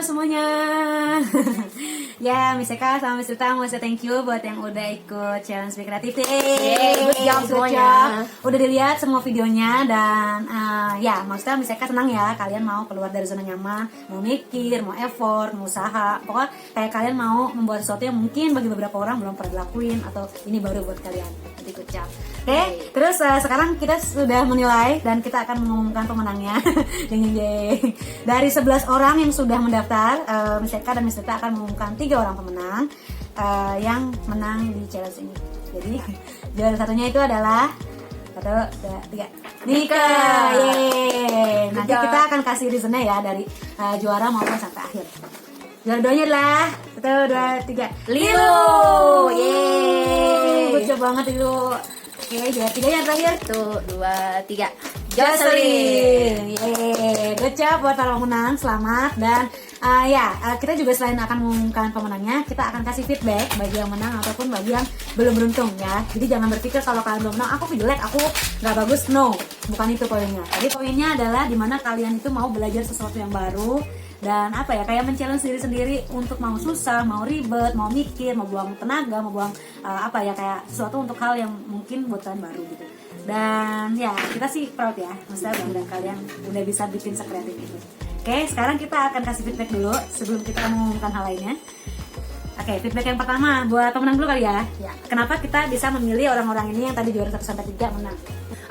semuanya. Ya, Miss Eka sama Miss Rita mau saya thank you buat yang udah ikut challenge Be Creative. Good job semuanya. Udah dilihat semua videonya dan ya, maksudnya Miss Eka senang ya kalian mau keluar dari zona nyaman, mau mikir, mau effort, mau usaha. Pokoknya kayak kalian mau membuat sesuatu yang mungkin bagi beberapa orang belum pernah dilakuin atau ini baru buat kalian. Jadi good job. Oke, terus sekarang kita sudah menilai dan kita akan mengumumkan pemenangnya. Dari 11 orang yang sudah mendaftar, Miss Eka dan Miss Rita akan mengumumkan 3 orang pemenang yang menang di challenge ini. Jadi juara satunya itu adalah 1, 2, 3 Nika. Yeay. Nanti kita akan kasih reasonnya ya dari juara maupun sampai akhir. Juara 2-nya adalah 1, 2, 3 Lilo. Yeay. Lucu banget Lilo. Oke, juara 3-nya terakhir 1, 2, 3 Jocelyn. Yeay, good job buat para pemenang, selamat. Dan kita juga selain akan mengumumkan pemenangnya, kita akan kasih feedback bagi yang menang ataupun bagi yang belum beruntung ya. Jadi jangan berpikir kalau kalian belum menang, aku jelek, aku nggak bagus. No, bukan itu poinnya. Jadi poinnya adalah dimana kalian itu mau belajar sesuatu yang baru dan kayak men-challenge diri sendiri untuk mau susah, mau ribet, mau mikir, mau buang tenaga, mau buang kayak sesuatu untuk hal yang mungkin buat kalian baru gitu. Dan ya kita sih proud ya, maksudnya bangga kalian udah bisa bikin sekreatif itu. Oke, sekarang kita akan kasih feedback dulu sebelum kita mengumumkan hal lainnya. Oke, feedback yang pertama buat pemenang dulu kali ya. Kenapa kita bisa memilih orang-orang ini yang tadi juara 1-3 menang?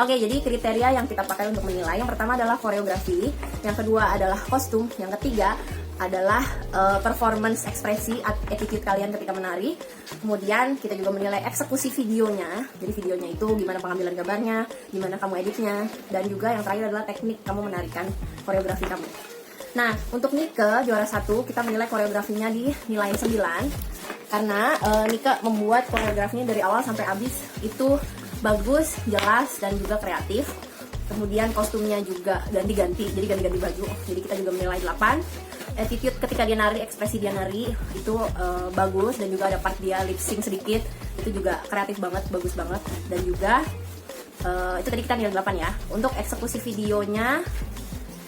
Oke, jadi kriteria yang kita pakai untuk menilai, yang pertama adalah koreografi, yang kedua adalah kostum, yang ketiga adalah performance, ekspresi, attitude kalian ketika menari. Kemudian kita juga menilai eksekusi videonya. Jadi videonya itu gimana pengambilan gambarnya, gimana kamu editnya, dan juga yang terakhir adalah teknik kamu menarikan koreografi kamu. Nah, untuk Nike juara 1 kita menilai koreografinya di nilai 9 karena Nike membuat koreografinya dari awal sampai habis itu bagus, jelas, dan juga kreatif. Kemudian kostumnya juga ganti-ganti, jadi ganti-ganti baju. Jadi kita juga menilai 8. Attitude ketika dia nari, ekspresi dia nari itu bagus, dan juga ada part dia lip sync sedikit, itu juga kreatif banget, bagus banget. Dan juga itu tadi kita nilai 8 ya. Untuk eksekusi videonya,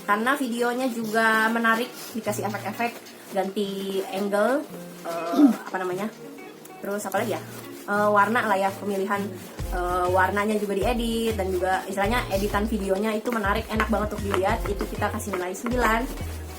karena videonya juga menarik, dikasih efek-efek, ganti angle, terus apa lagi ya, warna lah ya, pemilihan warnanya juga diedit, dan juga istilahnya editan videonya itu menarik, enak banget untuk dilihat, itu kita kasih nilai 9.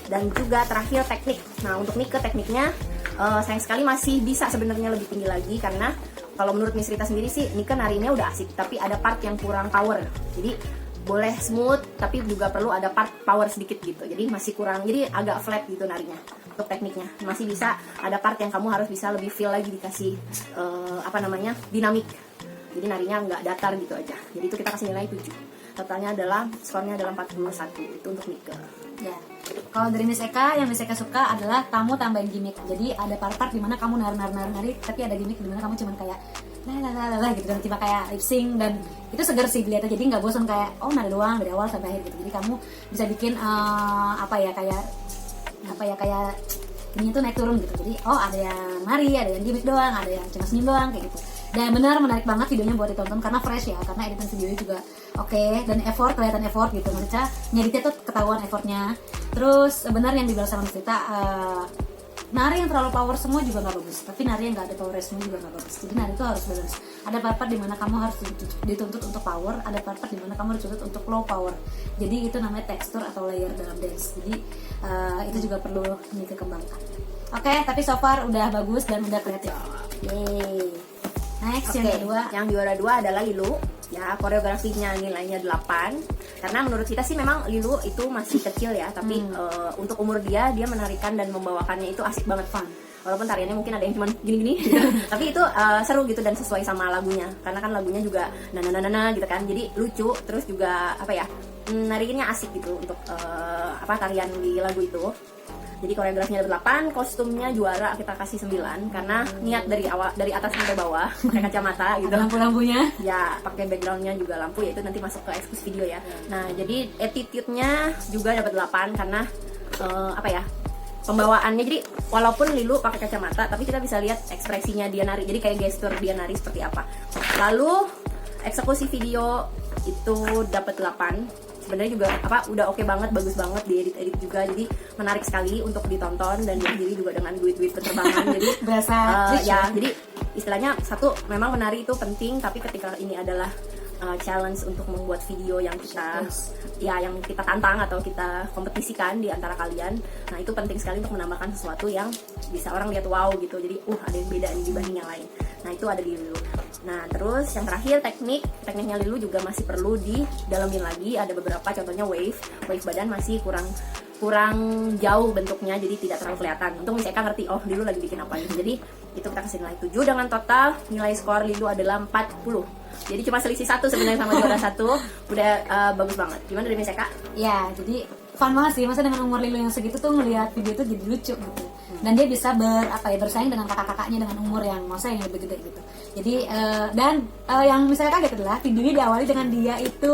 Dan juga terakhir teknik. Nah, untuk Nike tekniknya sayang sekali masih bisa sebenarnya lebih tinggi lagi, karena kalau menurut Miss Rita sendiri sih Nike narinya udah asik, tapi ada part yang kurang power. Jadi boleh smooth tapi juga perlu ada part power sedikit gitu, jadi masih kurang, jadi agak flat gitu narinya. Untuk tekniknya masih bisa ada part yang kamu harus bisa lebih feel lagi, dikasih dinamik, jadi narinya nggak datar gitu aja. Jadi itu kita kasih nilai 7. Totalnya adalah, skornya adalah 41. Itu untuk Nike ya. Kalau dari Miss Eka, yang Miss Eka suka adalah kamu tambahin gimmick. Jadi ada part-part dimana kamu nari, tapi ada gimmick dimana kamu cuman kayak la gitu, dan tiba kayak lip sync, dan itu seger sih dilihatnya. Jadi nggak bosan kayak nari doang dari awal sampai akhir gitu. Jadi kamu bisa bikin kayak ini tuh naik turun gitu. Jadi ada yang nari, ada yang gimmick doang, ada yang cuma senyum doang kayak gitu. Dan benar menarik banget videonya buat ditonton karena fresh ya, karena editan videonya juga oke, dan kelihatan effort gitu. Maksudnya ngeditnya tuh ketahuan effortnya. Terus benar yang dibilang sama Rita, nari yang terlalu power semua juga nggak bagus, tapi nari yang nggak ada power semua juga nggak bagus. Jadi nari itu harus balance. Ada part-part dimana kamu harus dituntut untuk power, ada part-part dimana kamu dituntut untuk low power. Jadi itu namanya tekstur atau layer dalam dance. Jadi itu juga perlu dikembangkan. Oke, tapi so far udah bagus dan udah kreatif. Yeay. Next, yang kedua. Yang juara 2 adalah Lilu. Ya, koreografinya nilainya 8. Karena menurut kita sih memang Lilu itu masih kecil ya, tapi untuk umur dia menarikan dan membawakannya itu asik banget, fun. Walaupun tariannya mungkin ada yang cuma gini-gini gitu. Tapi itu seru gitu dan sesuai sama lagunya. Karena kan lagunya juga na gitu kan. Jadi lucu, terus juga narikinnya asik gitu untuk tarian di lagu itu. Jadi koreografinya ada 8, kostumnya juara kita kasih 9 karena niat dari awal, dari atas sampai bawah, pakai kacamata gitu. Lampu-lampunya. Ya, pakai backgroundnya juga lampu, ya itu nanti masuk ke eksklusif video ya. Nah, jadi attitude-nya juga dapat 8 karena pembawaannya. Jadi walaupun Lilu pakai kacamata, tapi kita bisa lihat ekspresinya dia nari. Jadi kayak gestur dia nari seperti apa. Lalu eksekusi video itu dapat 8. sebenarnya juga udah oke banget, bagus banget, diedit juga, jadi menarik sekali untuk ditonton dan dihadiri juga dengan duit-duit penerbangan. Jadi Berasa ya, jadi istilahnya satu, memang menari itu penting, tapi ketika ini adalah challenge untuk membuat video yang kita yang kita tantang atau kita kompetisikan di antara kalian, nah itu penting sekali untuk menambahkan sesuatu yang bisa orang lihat wow gitu, jadi ada yang beda nih dibanding yang lain. Nah itu ada di Lilu. Nah terus yang terakhir tekniknya Lilu juga masih perlu didalamin lagi. Ada beberapa, contohnya wave badan masih kurang jauh bentuknya, jadi tidak terlalu kelihatan. Untung Miss Eka ngerti, Lilu lagi bikin apa gitu. Jadi itu kita kasih nilai 7 dengan total nilai skor Lilu adalah 40. Jadi cuma selisih 1 sebenarnya sama juara 1. Udah bagus banget. Gimana dari Miss Eka? Ya, jadi fun banget sih. Masa dengan umur Lilu yang segitu tuh ngelihat video itu jadi lucu gitu. Dan dia bisa bersaing dengan kakak-kakaknya dengan umur yang maksudnya yang lebih gede gitu. Jadi yang misalnya kaget adalah videonya diawali dengan dia itu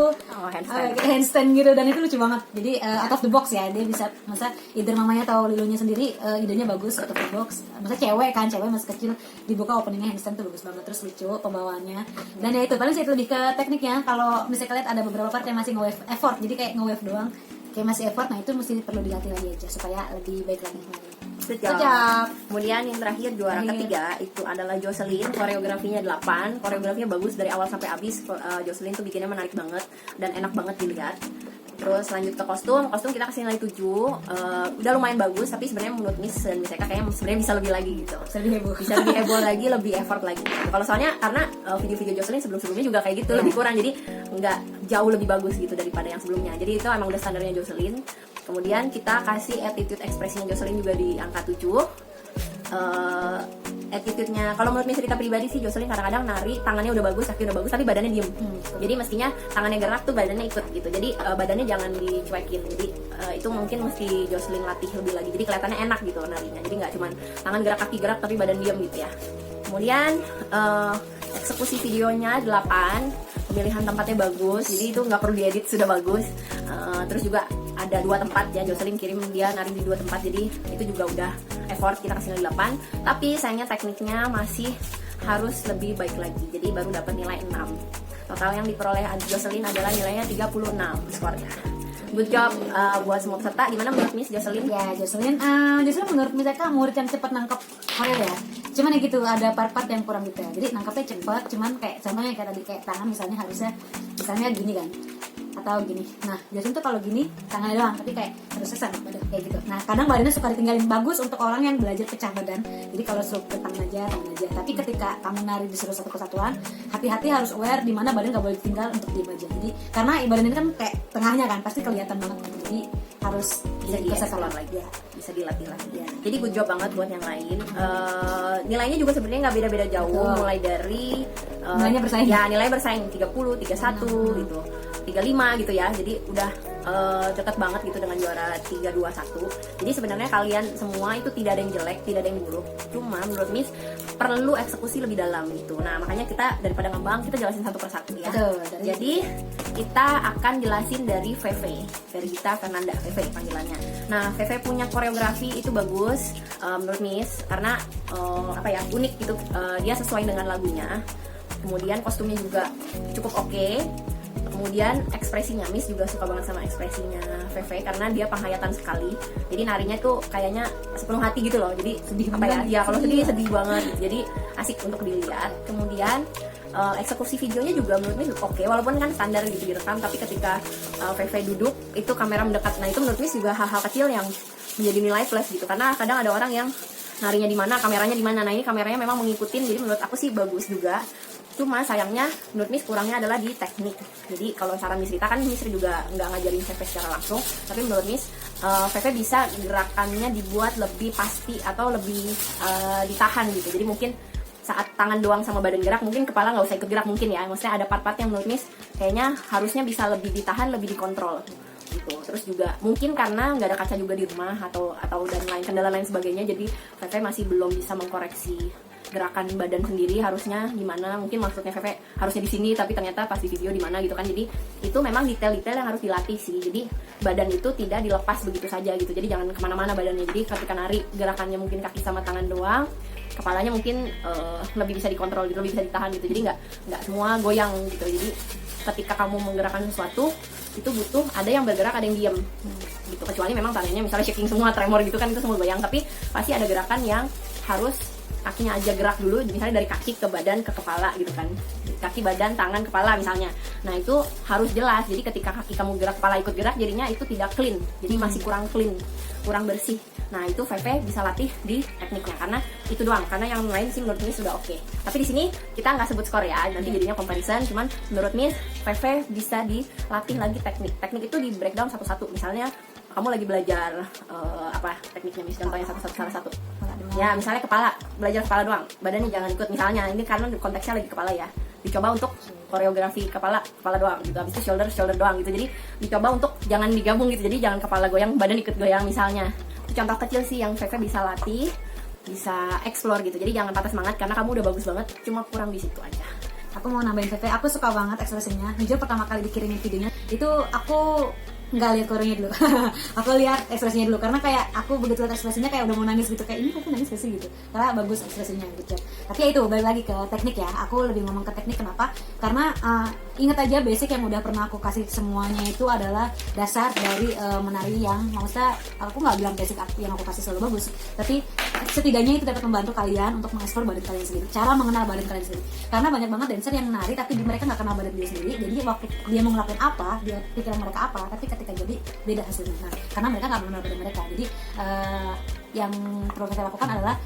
handstand gitu, dan itu lucu banget. Jadi out of the box ya, dia bisa masa either mamanya atau Lilunya sendiri idenya bagus, out of the box. Masa cewek masih kecil dibuka openingnya handstand tuh bagus banget, terus lucu pembawaannya. Dan ya itu paling sih lebih ke tekniknya. Kalau misalnya lihat ada beberapa part yang masih nge-wave effort, jadi kayak nge-wave doang, kayak masih effort. Nah itu mesti perlu dilatih lagi aja supaya lebih baik lagi. Sejak. Kemudian yang terakhir juara ketiga itu adalah Jocelyn, koreografinya 8, koreografinya bagus dari awal sampai habis. Jocelyn tuh bikinnya menarik banget dan enak banget dilihat. Terus lanjut ke kostum kita kasih nilai 7. Udah lumayan bagus, tapi sebenarnya menurut Miss dan Miss Eka kayaknya sebenarnya bisa lebih lagi gitu. Bisa lebih heboh lagi, lebih effort lagi. Kalau soalnya karena video-video Jocelyn sebelum-sebelumnya juga kayak gitu, lebih kurang, jadi nggak jauh lebih bagus gitu daripada yang sebelumnya. Jadi itu emang udah standarnya Jocelyn. Kemudian kita kasih attitude ekspresinya Jocelyn juga di angka 7. Attitude-nya, kalau menurut Miss Rita pribadi sih, Jocelyn kadang-kadang nari tangannya udah bagus, kaki udah bagus, tapi badannya diem. Jadi mestinya tangannya gerak tuh badannya ikut gitu. Jadi badannya jangan dicuekin. Jadi itu mungkin mesti Jocelyn latih lebih lagi. Jadi kelihatannya enak gitu narinya. Jadi nggak cuma tangan gerak, kaki gerak, tapi badan diem gitu ya. Kemudian eksekusi videonya 8, pemilihan tempatnya bagus, jadi itu nggak perlu diedit, sudah bagus. Terus juga ada 2 tempat ya, Jocelyn kirim dia nari di 2 tempat, jadi itu juga udah effort, kita kasih nilai 8. Tapi sayangnya tekniknya masih harus lebih baik lagi, jadi baru dapat nilai 6. Total yang diperoleh Jocelyn adalah nilainya 36 skornya. Good job buat semua peserta. Gimana menurut Miss Jocelyn? Ya, Jocelyn menurut mereka murid yang cepat nangkep koreo ya. Cuman ya gitu, ada part-part yang kurang detail. Jadi nangkepnya cepat, cuman kayak contohnya kayak tadi, kayak tangan misalnya harusnya misalnya gini kan, atau gini. Nah, Jocelyn tuh kalau gini tangannya doang, tapi kayak harusnya sama badan kayak gitu. Nah, kadang badannya suka ditinggalin, bagus untuk orang yang belajar pecah badan. Jadi kalau suruh tangan aja. Tapi ketika kamu nari disuruh satu kesatuan, hati-hati harus aware di mana badan nggak boleh ditinggal untuk diem aja. Jadi karena badan ini kan kayak tengahnya kan pasti kelihatan banget. Jadi harus bisa dieksplor lagi ya, bisa dilatih lagi ya. Jadi good job banget buat yang lain. Nilainya juga sebenarnya nggak beda-beda jauh, mulai dari nilainya bersaing. Ya, nilainya bersaing 30, 31 gitu. 35 gitu ya. Jadi udah dekat banget gitu dengan juara 321. Jadi sebenarnya kalian semua itu tidak ada yang jelek, tidak ada yang buruk. Cuma menurut Miss perlu eksekusi lebih dalam gitu. Nah, makanya kita daripada ngambang, kita jelasin satu persatu ya. Jadi kita akan jelasin dari VV, dari kita Fernanda, VV panggilannya. Nah, VV punya koreografi itu bagus menurut Miss karena unik gitu. Dia sesuai dengan lagunya. Kemudian kostumnya juga cukup oke. Kemudian ekspresinya, Miss juga suka banget sama ekspresinya VV karena dia penghayatan sekali. Jadi narinya tuh kayaknya sepenuh hati gitu loh. Jadi sedih kalau sedih banget gitu. Jadi asik untuk dilihat. Kemudian eksekusi videonya juga menurut Miss oke, walaupun kan standar gitu direkam, tapi ketika VV duduk itu kamera mendekat. Nah, itu menurut Miss juga hal-hal kecil yang menjadi nilai plus gitu. Karena kadang ada orang yang narinya di mana, kameranya di mana. Nah, ini kameranya memang mengikutin, jadi menurut aku sih bagus juga. Cuma sayangnya menurut Miss kurangnya adalah di teknik. Jadi kalau saran Miss Rita kan Miss juga nggak ngajarin VV secara langsung, tapi menurut Miss VV bisa gerakannya dibuat lebih pasti atau lebih ditahan gitu. Jadi mungkin saat tangan doang sama badan gerak, mungkin kepala nggak usah ikut gerak mungkin ya. Maksudnya ada part-part yang menurut Miss kayaknya harusnya bisa lebih ditahan, lebih dikontrol gitu. Terus juga mungkin karena nggak ada kaca juga di rumah atau dan lain kendala lain sebagainya, jadi VV masih belum bisa mengkoreksi gerakan badan sendiri harusnya gimana. Mungkin maksudnya VV harusnya di sini, tapi ternyata pas di video di mana gitu kan. Jadi itu memang detail-detail yang harus dilatih sih. Jadi badan itu tidak dilepas begitu saja gitu. Jadi jangan kemana-mana badannya. Jadi ketika nari gerakannya mungkin kaki sama tangan doang, kepalanya mungkin lebih bisa dikontrol gitu, lebih bisa ditahan gitu. Jadi nggak semua goyang gitu. Jadi ketika kamu menggerakkan sesuatu itu butuh ada yang bergerak, ada yang diem gitu. Kecuali memang tariannya misalnya shaking semua, tremor gitu kan, itu semua goyang, tapi pasti ada gerakan yang harus kakinya aja gerak dulu, misalnya dari kaki ke badan ke kepala gitu kan, kaki, badan, tangan, kepala misalnya. Nah itu harus jelas, jadi ketika kaki kamu gerak, kepala ikut gerak, jadinya itu tidak clean, jadi masih kurang clean, kurang bersih. Nah itu VV bisa latih di tekniknya, karena itu doang, karena yang lain sih menurut Miss sudah oke. Tapi di sini kita nggak sebut skor ya, nanti jadinya comparison, cuman menurut Miss VV bisa dilatih lagi teknik itu di breakdown satu-satu. Misalnya kamu lagi belajar apa tekniknya, Miss contohnya salah satu ya, misalnya kepala, belajar kepala doang, badannya jangan ikut misalnya, ini karena konteksnya lagi kepala ya, dicoba untuk koreografi kepala doang gitu, habis itu shoulder doang gitu, jadi dicoba untuk jangan digabung gitu, jadi jangan kepala goyang badan ikut goyang misalnya. Itu contoh kecil sih yang VV bisa latih, bisa explore gitu, jadi jangan patah semangat karena kamu udah bagus banget, cuma kurang di situ aja. Aku mau nambahin VV, aku suka banget ekspresinya. Jujur pertama kali dikirimin videonya itu aku nggak lihat koreonya dulu. Aku lihat ekspresinya dulu, karena kayak aku begitu lihat ekspresinya kayak udah mau nangis gitu, kayak ini aku nangis gak sih gitu, karena bagus ekspresinya gitu. Tapi ya itu balik lagi ke teknik ya, aku lebih ngomong ke teknik. Kenapa? Karena ingat aja basic yang udah pernah aku kasih semuanya itu adalah dasar dari menari yang maksudnya aku nggak bilang basic yang aku kasih selalu bagus, tapi setidaknya itu dapat membantu kalian untuk mengeksplor badan kalian sendiri, cara mengenal badan kalian sendiri. Karena banyak banget dancer yang menari tapi mereka nggak kenal badan dia sendiri, jadi waktu dia mau ngelakuin apa, dia pikiran mereka apa, tapi ketika jadi beda hasilnya. Nah, karena mereka nggak mengenal badan mereka. Jadi yang perlu kita lakukan adalah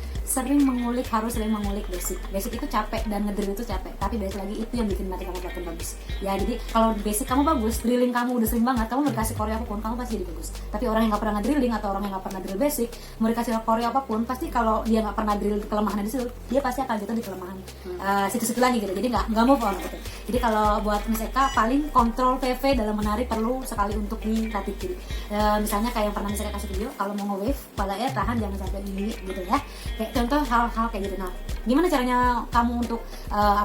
harus sering mengulik basic. Basic itu capek dan ngedrill itu capek, tapi basic lagi itu yang bikin nanti kamu makin bagus. Ya, jadi kalau basic kamu bagus, drilling kamu udah sering banget, kamu mau dikasih koreo apapun, kamu pasti jadi bagus. Tapi orang yang nggak pernah ngedrilling atau orang yang nggak pernah drill basic, mau dikasih koreo apapun, pasti kalau dia nggak pernah drill kelemahan di situ, dia pasti akan jatuh di kelemahan situ-situ lagi gitu. Jadi nggak move on gitu. Jadi kalau buat Miss Eka, paling kontrol PV dalam menari perlu sekali untuk dilatih. Jadi misalnya kayak yang pernah Miss Eka kasih video, kalau mau nge-wave, kepalanya tahan jangan sampai ini gitu ya. Kayak contoh hal-hal kayak gitu. Nah, gimana caranya kamu untuk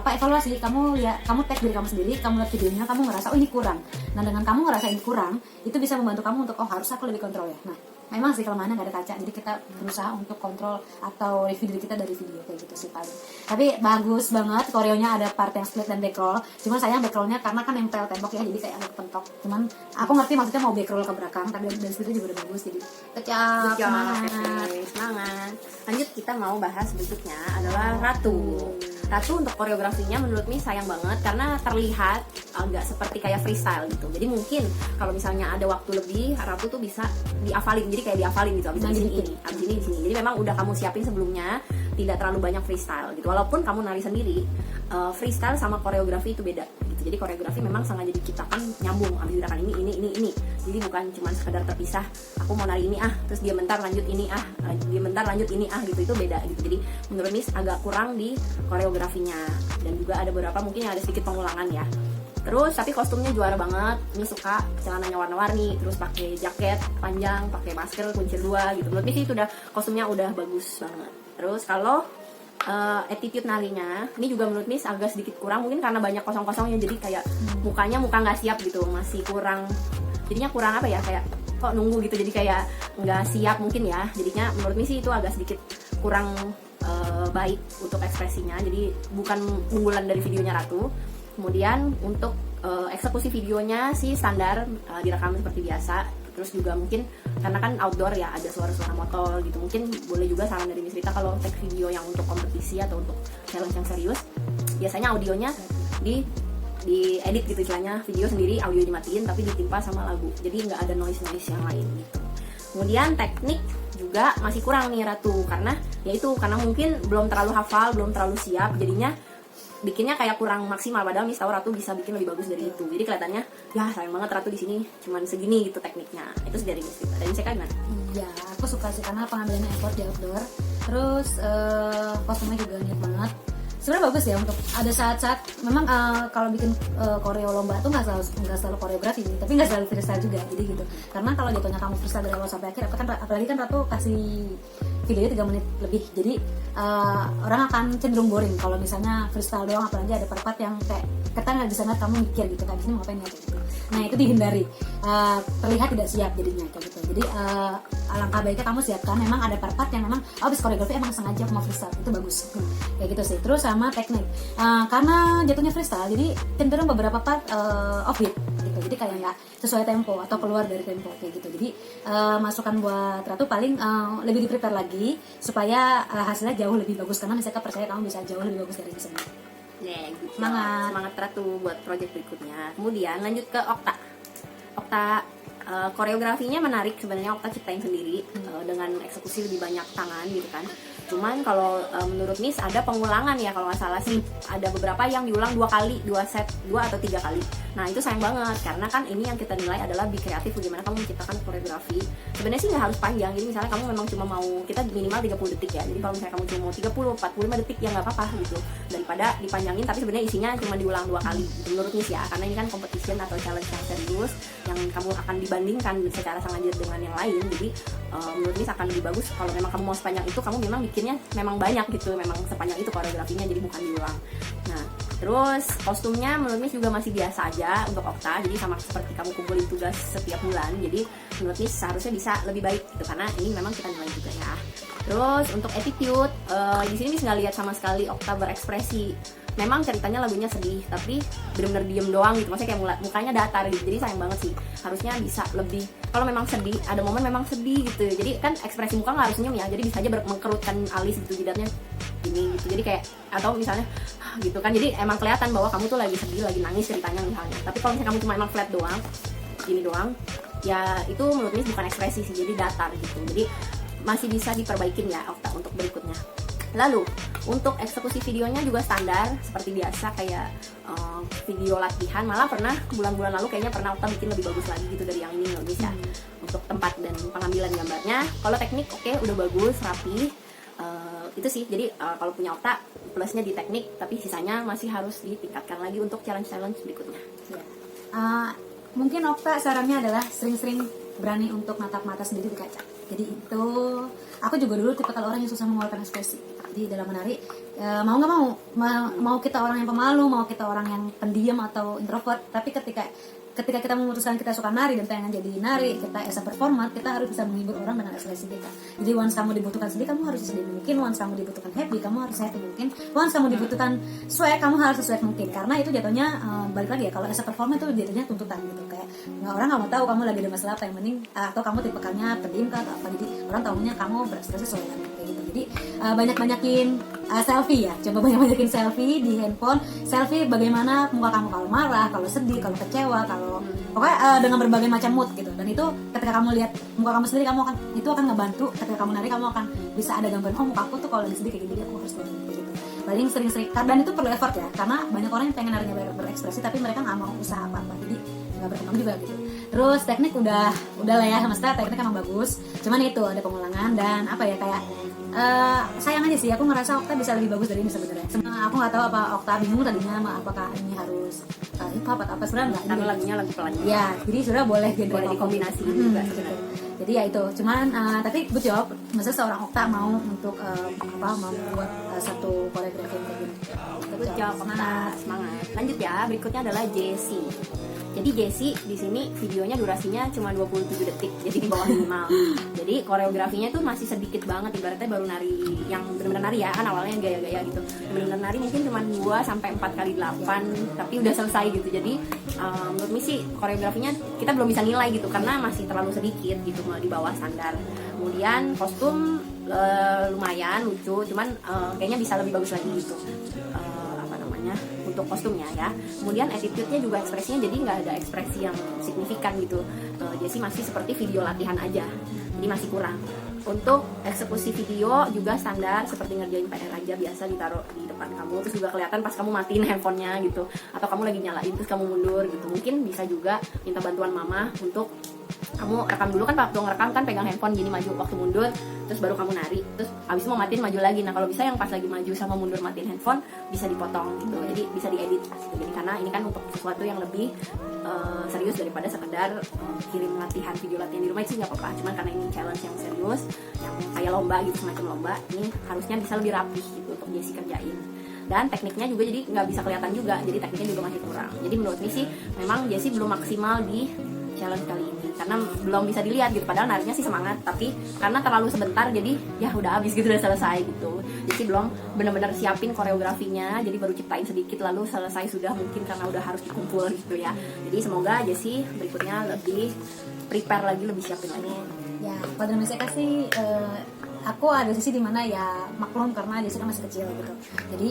evaluasi? Kamu tag diri kamu sendiri, kamu lihat videonya, kamu ngerasa oh ini kurang. Nah, dengan kamu ngerasa ini kurang, itu bisa membantu kamu untuk harus aku lebih kontrol ya. Nah, memang sih kelemahannya nggak ada kaca, jadi kita berusaha untuk kontrol atau review diri kita dari video kayak gitu sih paling. Tapi bagus banget koreonya, ada part yang split dan back roll. Cuman sayang back rollnya karena kan nempel tembok ya, jadi kayak agak kepentok. Cuman aku ngerti maksudnya mau back roll ke belakang, tapi dari split juga udah bagus, jadi kecap, semangat. Lanjut, kita mau bahas berikutnya adalah Ratu. Ratu untuk koreografinya menurut Miss sayang banget karena terlihat agak seperti kayak freestyle gitu. Jadi mungkin kalau misalnya ada waktu lebih, Ratu tuh bisa diafalin. Jadi kayak diafalin gitu, abis ini, abis ini di sini. Jadi memang udah kamu siapin sebelumnya, tidak terlalu banyak freestyle gitu. Walaupun kamu nari sendiri, freestyle sama koreografi itu beda gitu. Jadi koreografi memang sengaja diciptakan nyambung, ambil gerakan ini. Jadi bukan cuma sekedar terpisah, aku mau nari ini terus dia bentar lanjut ini dia bentar lanjut ini gitu, itu beda gitu. Jadi menurut Miss agak kurang di koreografinya, dan juga ada beberapa mungkin yang ada sedikit pengulangan ya. Terus tapi kostumnya juara banget, Miss suka celananya warna-warni, terus pakai jaket panjang, pakai masker kuncir 2 gitu. Menurut Miss itu udah kostumnya udah bagus banget. Terus kalau attitude narinya ini juga menurut Miss agak sedikit kurang, mungkin karena banyak kosong-kosongnya, jadi kayak muka nggak siap gitu, masih kurang, jadinya kurang apa ya, kayak kok nunggu gitu, jadi kayak nggak siap mungkin ya. Jadinya menurut Miss itu agak sedikit kurang baik untuk ekspresinya, jadi bukan unggulan dari videonya Ratu. Kemudian untuk eksekusi videonya sih standar, direkam seperti biasa. Terus juga mungkin karena kan outdoor ya, ada suara-suara motor gitu, mungkin boleh juga saran dari Miss Rita kalau take video yang untuk kompetisi atau untuk challenge yang serius, biasanya audionya di edit gitu istilahnya, video sendiri audio dimatiin tapi ditimpa sama lagu, jadi nggak ada noise yang lain gitu. Kemudian teknik juga masih kurang nih Ratu, karena mungkin belum terlalu hafal, belum terlalu siap, jadinya bikinnya kayak kurang maksimal. Padahal Miss tahu Ratu bisa bikin lebih bagus dari itu. Jadi kelihatannya ya sayang banget Ratu di sini cuman segini gitu tekniknya. Itu sih dari Miss Rita. Dari Miss Eka gimana? Iya, aku suka sih karena pengambilannya effort di outdoor. Terus kostumnya juga niat banget. Sebenarnya bagus ya, untuk ada saat-saat memang kalau bikin koreo lomba tuh nggak selalu koreografi, tapi nggak selalu freestyle juga, jadi gitu. Karena kalau jatuhnya kamu freestyle dari awal sampai akhir, apalagi kan Ratu kasih videonya 3 menit lebih, jadi orang akan cenderung boring kalau misalnya freestyle doang, apalagi ada part yang kayak kita nggak bisa ngeliat kamu mikir gitu kan, di sini mau ngapain ya gitu. Nah itu dihindari, terlihat tidak siap jadinya kayak gitu. Jadi alangkah baiknya kamu siapkan memang ada part-part yang memang habis koreografi emang sengaja mau freestyle, itu bagus. Kayak gitu sih. Terus sama teknik. Karena jatuhnya freestyle jadi cenderung beberapa part offbeat gitu. Jadi kayak nggak sesuai tempo atau keluar dari tempo kayak gitu. Jadi masukan buat Ratu paling lebih di-prepare lagi supaya hasilnya jauh lebih bagus, karena misalnya percaya kamu bisa jauh lebih bagus dari sini. Gitu. Semangat Ratu buat project berikutnya. Kemudian lanjut ke Okta. Koreografinya menarik sebenarnya, Okta ciptain sendiri dengan eksekusi lebih banyak tangan gitu kan. Cuman kalau menurut Miss ada pengulangan ya, kalau nggak salah sih ada beberapa yang diulang 2 kali, 2 set, 2 atau 3 kali. Nah itu sayang banget karena kan ini yang kita nilai adalah lebih kreatif, bagaimana kamu menciptakan koreografi. Sebenarnya sih nggak harus panjang, jadi misalnya kamu memang cuma mau, kita minimal 30 detik ya, jadi kalau misalnya kamu cuma mau 30, 45 detik ya nggak apa-apa gitu, daripada dipanjangin tapi sebenarnya isinya cuma diulang 2 kali gitu, menurut Miss ya, karena ini kan competition atau challenge yang serius yang kamu akan dibandingkan secara sengaja dengan yang lain. Jadi menurut Miss akan lebih bagus kalau memang kamu mau sepanjang itu, kamu memang bikinnya memang banyak gitu, memang sepanjang itu koreografinya, jadi bukan diulang. Nah terus kostumnya menurut Miss juga masih biasa aja untuk Okta, jadi sama seperti kamu kumpulin tugas setiap bulan, jadi menurut Miss seharusnya bisa lebih baik gitu, karena ini memang kita nilai juga ya. Terus untuk attitude, di sini Miss nggak lihat sama sekali Okta berekspresi. Memang ceritanya lagunya sedih, tapi benar-benar diem doang gitu, maksudnya kayak mukanya datar gitu, jadi sayang banget sih. Harusnya bisa lebih, kalau memang sedih, ada momen memang sedih gitu, jadi kan ekspresi muka nggak harus senyum ya, jadi bisa aja mengkerutkan alis gitu, jidatnya ini gitu, jadi kayak, atau misalnya gitu kan, jadi emang kelihatan bahwa kamu tuh lagi sedih, lagi nangis ceritanya misalnya. Tapi kalau misalnya kamu cuma emang flat doang, gini doang, ya itu menurut Miss bukan ekspresi sih, jadi datar gitu. Jadi masih bisa diperbaikin ya Okta untuk berikutnya. Lalu untuk eksekusi videonya juga standar seperti biasa, kayak video latihan. Malah pernah bulan-bulan lalu kayaknya pernah Okta bikin lebih bagus lagi gitu dari yang ini loh bisa. Untuk tempat dan pengambilan gambarnya, kalau teknik oke, udah bagus, rapi. Itu sih, jadi kalau punya Okta plusnya di teknik, tapi sisanya masih harus ditingkatkan lagi untuk challenge-challenge berikutnya. Mungkin Okta sarannya adalah sering-sering berani untuk natap mata sendiri di kaca. Jadi itu, aku juga dulu tipe kalau orang yang susah mengeluarkan ekspresi. Jadi dalam menari, mau nggak mau kita orang yang pemalu, mau kita orang yang pendiam atau introvert, tapi ketika kita memutuskan kita suka nari dan pengen jadi nari, kita as a performer, kita harus bisa menghibur orang dengan ekspresi kita. Jadi once kamu dibutuhkan sedih, kamu harus sedih mungkin. Once kamu dibutuhkan happy, kamu harus happy mungkin. Once kamu dibutuhkan swag, kamu harus swag mungkin. Karena itu jatuhnya balik lagi ya, kalau as a performer itu jatuhnya tuntutan gitu, kayak orang nggak mau tahu kamu lagi ada masalah apa, yang penting atau kamu tipekannya pendiam kah atau apa, jadi orang tahunya kamu berekspresi sesuai dengan kayak gitu. Jadi banyak-banyakin selfie ya, coba banyak-banyakin selfie di handphone. Selfie bagaimana muka kamu kalau marah, kalau sedih, kalau kecewa, kalau pokoknya dengan berbagai macam mood gitu. Dan itu ketika kamu lihat muka kamu sendiri, itu akan ngebantu ketika kamu nari, kamu akan bisa ada gambaran, oh muka aku tuh kalau lagi sedih kayak gini, aku harus kayak gitu. Paling sering-sering, dan itu perlu effort ya, karena banyak orang yang pengen narinya berekspresi tapi mereka nggak mau usaha apa-apa, jadi nggak berkembang juga gitu. Terus teknik udah lah ya, maksudnya teknik emang bagus, cuman itu ada pengulangan dan apa ya, kayak sayang aja sih, aku ngerasa Okta bisa lebih bagus dari ini sebenarnya. Aku nggak tahu apa Okta bingung tadinya apakah ini harus hip hop atau apa, sebenarnya nggak, karena lagunya lagu pelan ya, jadi sudah boleh boleh dikombinasi juga gitu. Jadi ya itu, cuman tapi good job, maksudnya seorang Okta mau untuk mau membuat satu koreografi yang kayak gini. Good job, semangat. Lanjut ya, berikutnya adalah Jessie. Jadi Jessie di sini videonya durasinya cuma 27 detik, jadi di bawah minimal. Jadi koreografinya tuh masih sedikit banget, ibaratnya baru nari yang benar-benar nari ya, kan awalnya gaya-gaya gitu. Benar-benar nari mungkin cuma 2 sampai 4 kali 8, tapi udah selesai gitu. Jadi menurut Miss sih koreografinya kita belum bisa nilai gitu karena masih terlalu sedikit gitu, di bawah standar. Kemudian kostum lumayan lucu, cuman kayaknya bisa lebih bagus lagi gitu. Untuk kostumnya ya. Kemudian attitude-nya juga, ekspresinya jadi nggak ada ekspresi yang signifikan gitu. Jessie masih seperti video latihan aja, jadi masih kurang. Untuk eksekusi video juga standar seperti ngerjain PR aja, biasa ditaruh di depan kamu, terus juga kelihatan pas kamu matiin handphonenya gitu, atau kamu lagi nyalain terus kamu mundur gitu. Mungkin bisa juga minta bantuan mama untuk kamu rekam dulu, kan waktu ngerekam kan pegang handphone gini maju, waktu mundur terus baru kamu nari, terus habis mau matiin maju lagi. Nah kalau bisa yang pas lagi maju sama mundur matiin handphone bisa dipotong gitu, jadi bisa diedit gitu. Jadi karena ini kan untuk sesuatu yang lebih serius daripada sekedar kirim latihan, video latihan di rumah, itu nggak apa-apa. Cuman karena ini challenge yang serius, yang kayak lomba gitu, semacam lomba, ini harusnya bisa lebih rapih gitu untuk Jessie kerjain. Dan tekniknya juga jadi nggak bisa kelihatan juga, jadi tekniknya juga masih kurang. Jadi menurut Miss sih memang Jessie belum maksimal di challenge kali ini. karena belum bisa dilihat gitu, padahal narinya sih semangat, tapi karena terlalu sebentar jadi ya udah habis gitu, udah selesai gitu. Jadi belum benar-benar siapin koreografinya, jadi baru ciptain sedikit lalu selesai sudah, mungkin karena udah harus dikumpul gitu ya. Jadi semoga Jessie berikutnya lebih prepare lagi, lebih siapin lagi. Ya, pada saya kasih aku ada sisi dimana ya maklum karena Jessica masih kecil gitu. Jadi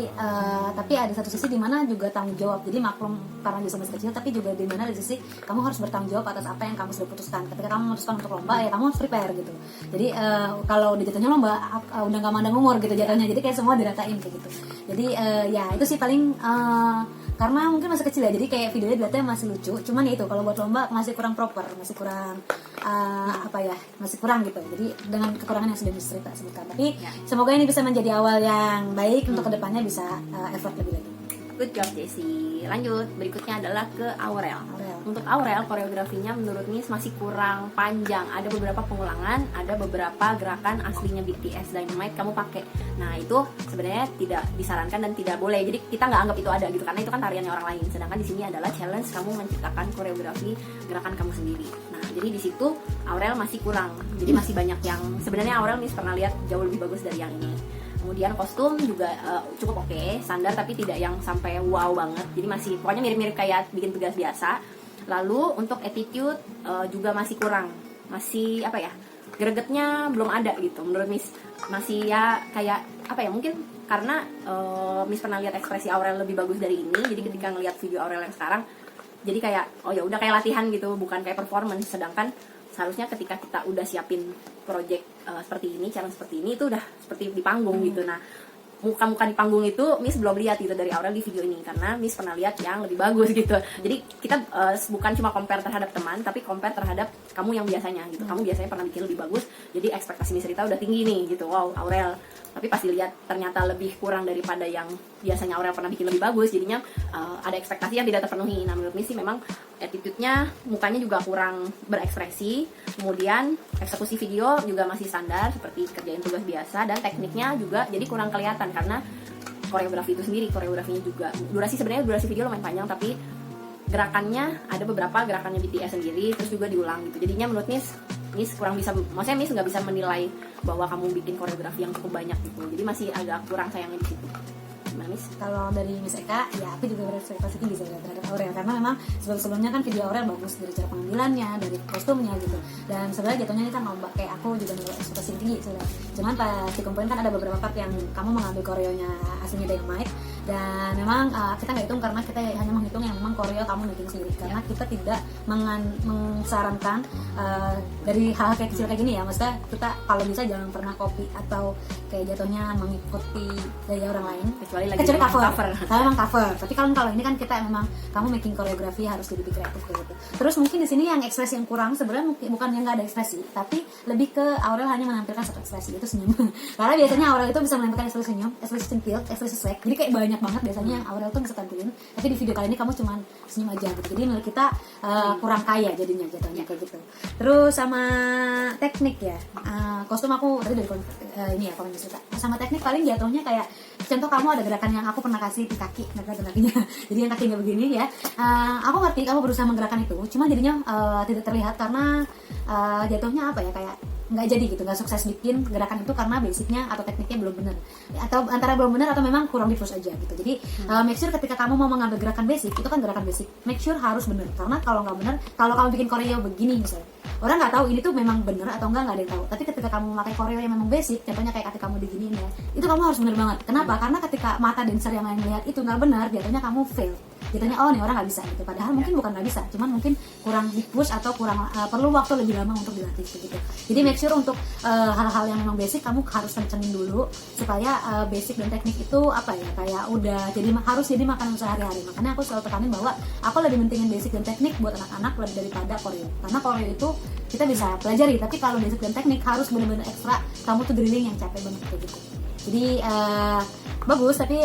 tapi ada satu sisi dimana juga tanggung jawab. Jadi maklum karena Jessica masih kecil, tapi juga dimana ada sisi kamu harus bertanggung jawab atas apa yang kamu sudah putuskan. Ketika kamu memutuskan untuk lomba ya kamu harus prepare gitu. Jadi kalau dijatuhnya lomba udah gak mandang umur gitu jatuhnya. Jadi kayak semua diratain kayak gitu. Jadi ya itu sih paling karena mungkin masih kecil ya, jadi kayak videonya dilihatnya masih lucu, cuman ya itu kalau buat lomba masih kurang proper, masih kurang masih kurang gitu. Jadi dengan kekurangan yang sudah dicerita sebutkan, tapi semoga ini bisa menjadi awal yang baik untuk kedepannya bisa effort lebih lagi. Good job Jessie. Lanjut, berikutnya adalah ke Aurel. Untuk Aurel, koreografinya menurut Miss masih kurang panjang. Ada beberapa pengulangan, ada beberapa gerakan aslinya BTS Dynamite kamu pakai. Nah itu sebenarnya tidak disarankan dan tidak boleh. Jadi kita nggak anggap itu ada gitu, karena itu kan tariannya orang lain. Sedangkan di sini adalah challenge kamu menciptakan koreografi gerakan kamu sendiri. Nah jadi di situ Aurel masih kurang. Jadi masih banyak yang sebenarnya Aurel Miss pernah lihat jauh lebih bagus dari yang ini. Kemudian kostum juga cukup oke, standar tapi tidak yang sampai wow banget. Jadi masih pokoknya mirip-mirip kayak bikin tugas biasa. Lalu untuk attitude juga masih kurang. Masih apa ya? Gregetnya belum ada gitu. Menurut Miss masih ya kayak apa ya? Mungkin karena Miss pernah lihat ekspresi Aurel lebih bagus dari ini. Jadi ketika ngelihat video Aurel yang sekarang, jadi kayak oh ya udah kayak latihan gitu, bukan kayak performance. Sedangkan seharusnya ketika kita udah siapin project seperti ini, challenge seperti ini, itu udah seperti di panggung gitu. Nah muka-muka di panggung itu Miss belum lihat gitu dari Aurel di video ini, karena Miss pernah lihat yang lebih bagus gitu. Jadi kita bukan cuma compare terhadap teman, tapi compare terhadap kamu yang biasanya gitu. Kamu biasanya pernah bikin lebih bagus, jadi ekspektasi Miss Rita udah tinggi nih gitu. Wow Aurel, tapi pas dilihat ternyata lebih kurang daripada yang biasanya Aurel pernah bikin lebih bagus, jadinya ada ekspektasi yang tidak terpenuhi. Nah menurut Miss sih memang attitude-nya, mukanya juga kurang berekspresi, kemudian eksekusi video juga masih standar seperti kerjain tugas biasa, dan tekniknya juga jadi kurang kelihatan karena koreografi itu sendiri, koreografinya juga sebenarnya durasi video lumayan panjang, tapi gerakannya ada beberapa gerakannya BTS sendiri terus juga diulang gitu. Jadinya menurut Miss kurang bisa, maksudnya Miss nggak bisa menilai bahwa kamu bikin koreografi yang cukup banyak gitu. Jadi masih agak kurang sayangnya di situ. Gimana Miss? Kalau dari Miss Eka, ya aku juga berekspektasi tinggi terhadap Aurel, karena memang sebelumnya kan video Aurel bagus dari cara pengambilannya, dari kostumnya gitu. Dan sebenarnya jatuhnya ini kan lomba, kayak aku juga berekspektasi tinggi sebenarnya. Cuman pas dikumpulin kan ada beberapa part yang kamu mengambil koreonya aslinya Dynamite, dan memang kita nggak hitung karena kita hanya menghitung yang memang koreo kamu bikin sendiri, karena kita tidak mengsarankan dari hal kayak kecil kayak gini ya. Maksudnya kita kalau bisa jangan pernah copy atau kayak jatuhnya mengikuti gaya orang lain, kecuali cover. Saya memang cover, tapi kalau ini kan kita memang kamu making koreografi harus lebih kreatif kayak gitu. Terus mungkin di sini yang ekspresi yang kurang sebenarnya bukan yang nggak ada ekspresi, tapi lebih ke Aurel hanya menampilkan satu ekspresi, itu senyum. Karena biasanya Aurel itu bisa menampilkan ekspresi senyum, ekspresi centil, ekspresi swag. Jadi kayak banyak banget biasanya yang Aurel tuh bisa tampilin, tapi di video kali ini kamu cuma senyum aja gitu. Jadi menurut kita kurang kaya jadinya kayak gitu. Terus sama teknik ya, kostum aku tadi dari ini ya komen cerita. Sama teknik paling jatuhnya kayak contoh kamu ada gerakan yang aku pernah kasih di kaki, gerakan kakinya. Jadi yang kakinya begini ya. Aku ngerti kamu berusaha menggerakkan itu, cuma jadinya tidak terlihat karena jatuhnya apa ya, kayak nggak jadi gitu, nggak sukses bikin gerakan itu karena basicnya atau tekniknya belum benar, atau antara belum benar atau memang kurang diffuse aja gitu. Jadi make sure ketika kamu mau mengambil gerakan basic, itu kan gerakan basic, make sure harus benar, karena kalau nggak benar, kalau kamu bikin koreo begini misalnya, orang nggak tahu ini tuh memang benar atau enggak ada yang tahu. Tapi ketika kamu memakai koreo yang memang basic, contohnya kayak ketika kamu diginiin ya, itu kamu harus benar banget. Kenapa? Karena ketika mata dancer yang lain melihat itu nggak benar, jatuhnya kamu fail. Jatuhnya oh nih orang nggak bisa gitu. Padahal mungkin bukan nggak bisa, cuman mungkin kurang di push atau kurang perlu waktu lebih lama untuk dilatih gitu. Jadi make sure untuk hal-hal yang memang basic kamu harus kencenin dulu supaya basic dan teknik itu apa ya, kayak udah harus jadi makanan sehari-hari. Makanya aku selalu tekanin bahwa aku lebih pentingin basic dan teknik buat anak-anak lebih daripada koreo. Karena koreo itu kita bisa pelajari, tapi kalau basic dan teknik harus benar-benar ekstra. Kamu tuh drilling yang capek banget kayak gitu. Jadi bagus, tapi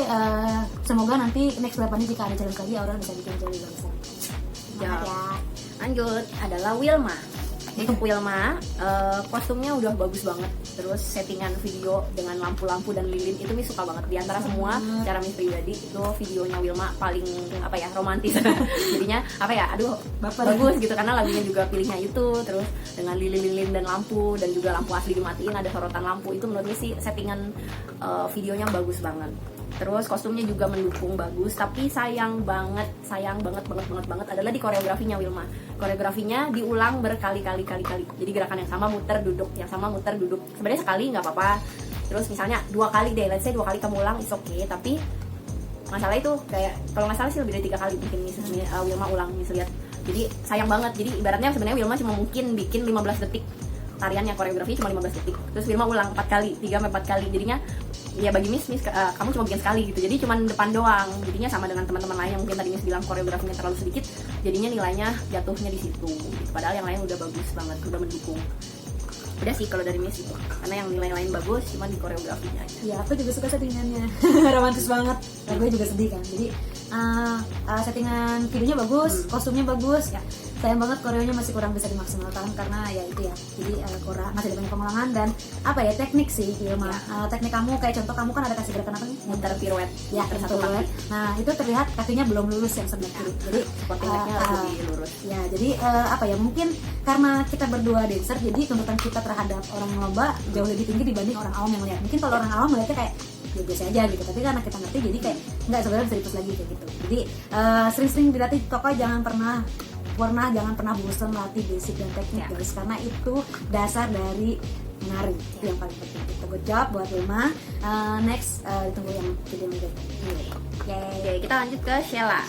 semoga nanti next depannya jika ada challenge lagi orang bisa bikin jauh lebih besar. Ya. Lanjut adalah Wilma. Untuk Wilma, kostumnya udah bagus banget. Terus settingan video dengan lampu-lampu dan lilin itu Miss suka banget. Di antara semua cara Miss pribadi itu videonya Wilma paling apa ya, romantis. Jadinya apa ya, aduh bagus gitu karena lagunya juga pilihnya itu. Terus dengan lilin-lilin dan lampu, dan juga lampu asli dimatiin, ada sorotan lampu, itu menurut Miss sih settingan videonya bagus banget. Terus kostumnya juga mendukung bagus, tapi sayang banget adalah di koreografinya Wilma. Koreografinya diulang berkali-kali. Jadi gerakan yang sama muter duduk, yang sama muter duduk. Sebenarnya sekali nggak apa-apa. Terus misalnya 2 kali deh, let's say 2 kali kamu ulang, it's okay. Tapi masalah itu kayak kalau nggak salah sih lebih dari 3 kali bikin Wilma ulang, lihat. Jadi sayang banget. Jadi ibaratnya sebenarnya Wilma cuma mungkin bikin 15 detik tariannya, koreografinya cuma 15 detik. Terus Wilma ulang 4 kali, 3-4 kali. Jadinya ya bagi Miss kamu cuma bikin sekali gitu, jadi cuma depan doang. Jadinya sama dengan teman-teman lain yang mungkin tadi Miss bilang koreografinya terlalu sedikit, jadinya nilainya jatuhnya di situ gitu. Padahal yang lain udah bagus banget, udah mendukung. Udah sih kalau dari Miss itu, karena yang nilai lain bagus cuma di koreografinya aja. Ya aku juga suka settingannya. Romantis banget. Gue juga sedih kan, jadi settingan videonya bagus, kostumnya bagus ya. Sayang banget koreonya masih kurang bisa dimaksimalkan karena ya itu ya, jadi kurang, masih ada banyak pengulangan. Dan apa ya, teknik sih Wilma, teknik kamu kayak contoh kamu kan ada kasih gerakan apa nih, Muter pirouette ya, satu pirouette. Nah itu terlihat kakinya belum lurus yang sebelah kiri, jadi supportingnya harus lebih lurus ya. Jadi apa ya, mungkin karena kita berdua dancer, jadi tuntutan kita terhadap orang lomba jauh lebih tinggi dibanding orang awam yang lihat. Mungkin kalau orang awam melihatnya kayak ya biasa aja gitu, tapi karena kita ngerti jadi kayak nggak, sebenarnya bisa lagi kayak gitu. Jadi sering-sering dilatih tokoh, jangan pernah bosan melatih basic dan teknik guys, karena itu dasar dari menari, itu yang paling penting. Kita good job buat Wilma. Next ditunggu yang video berikutnya. Oke, kita lanjut ke Sheila.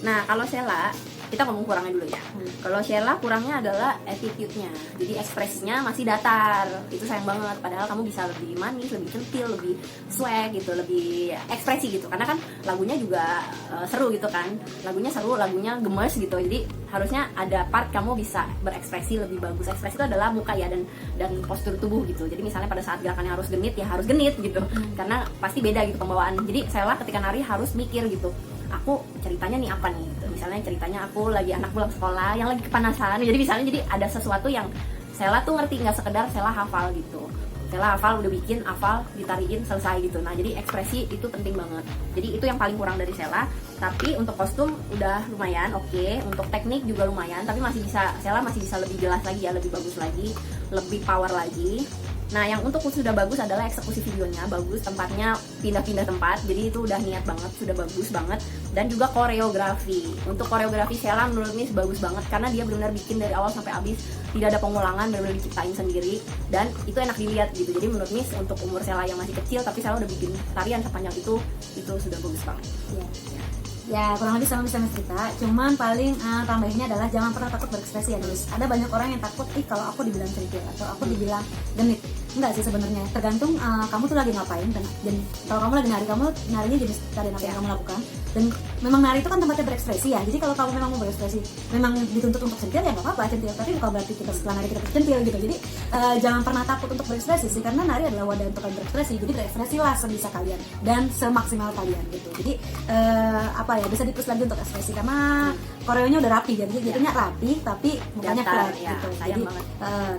Nah kalau Sheila, kita ngomong kurangnya dulu ya. Kalau Sheila kurangnya adalah attitude-nya. Jadi ekspresinya masih datar. Itu sayang banget. Padahal kamu bisa lebih manis, lebih centil, lebih swag gitu, lebih ekspresi gitu. Karena kan lagunya juga seru gitu kan. Lagunya seru, lagunya gemes gitu. Jadi harusnya ada part kamu bisa berekspresi lebih bagus. Ekspresi itu adalah muka ya, dan postur tubuh gitu. Jadi misalnya pada saat gerakannya harus genit ya harus genit gitu. Karena pasti beda gitu pembawaan. Jadi Sheila ketika nari harus mikir gitu, aku ceritanya nih apa nih gitu. Misalnya ceritanya aku lagi anak pulang sekolah yang lagi kepanasan, jadi misalnya jadi ada sesuatu yang Sheila tuh ngerti, nggak sekedar Sheila hafal gitu. Sheila hafal, udah bikin, hafal, ditariin, selesai gitu. Nah jadi ekspresi itu penting banget. Jadi itu yang paling kurang dari Sheila. Tapi untuk kostum udah lumayan oke. Untuk teknik juga lumayan, tapi Sheila masih bisa lebih jelas lagi ya, lebih bagus lagi, lebih power lagi. Nah yang untuk sudah bagus adalah eksekusi videonya bagus, tempatnya pindah-pindah tempat, jadi itu udah niat banget, sudah bagus banget. Dan juga koreografi, untuk koreografi Sheila menurut Miss bagus banget karena dia benar-benar bikin dari awal sampai habis, tidak ada pengulangan, benar-benar diciptain sendiri, dan itu enak dilihat gitu. Jadi menurut Miss untuk umur Sheila yang masih kecil tapi Sheila udah bikin tarian sepanjang itu sudah bagus banget. Ya kurang lebih sama bisa cerita, cuman paling tambahinnya adalah jangan pernah takut berekspresi ya guys. Ada banyak orang yang takut, kalau aku dibilang centil atau aku dibilang genit. Enggak sih sebenarnya, tergantung kamu tuh lagi ngapain. Dan kalau kamu lagi nari, kamu narinya jenis tarian apa yang kamu lakukan. Dan memang nari itu kan tempatnya berekspresi ya. Jadi kalau kamu memang mau berekspresi, memang dituntut untuk centil ya nggak apa-apa centil. Tapi bukan berarti kita setelah nari kita centil gitu. Jadi jangan pernah takut untuk berekspresi sih, karena nari adalah wadah untuk kalian berekspresi. Jadi berekspresilah sebisa kalian dan semaksimal kalian gitu. Jadi apa ya, bisa dipus lagi untuk ekspresi karena koreonya udah rapi, jadi jadinya rapi tapi mukanya flat ya, gitu. sayang Jadi banget.